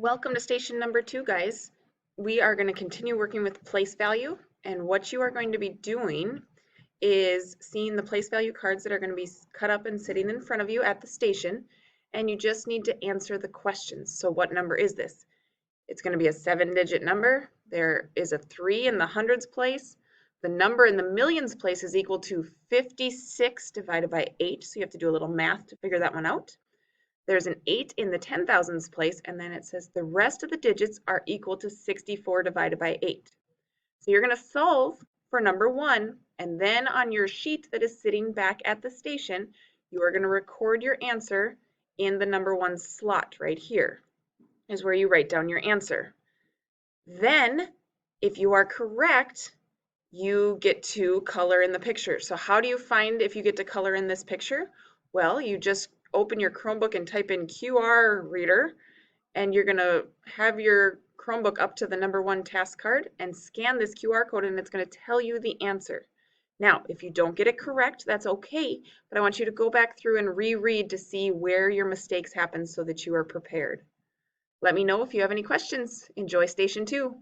Welcome to station number 2, guys. We are going to continue working with place value, and what you are going to be doing is seeing the place value cards that are going to be cut up and sitting in front of you at the station, and you just need to answer the questions. So what number is this? It's going to be a 7-digit number. There is a 3 in the hundreds place. The number in the millions place is equal to 56 divided by 8, so you have to do a little math to figure that one out. There's an 8 in the 10,000s place, and then it says the rest of the digits are equal to 64 divided by 8. So you're going to solve for number 1, and then on your sheet that is sitting back at the station, you are going to record your answer in the number 1 slot right here, is where you write down your answer. Then, if you are correct, you get to color in the picture. So how do you find if you get to color in this picture? Well, you just open your Chromebook and type in QR reader, and you're going to have your Chromebook up to the number 1 task card and scan this QR code, and it's going to tell you the answer. Now, if you don't get it correct, that's okay, but I want you to go back through and reread to see where your mistakes happen so that you are prepared. Let me know if you have any questions. Enjoy Station 2.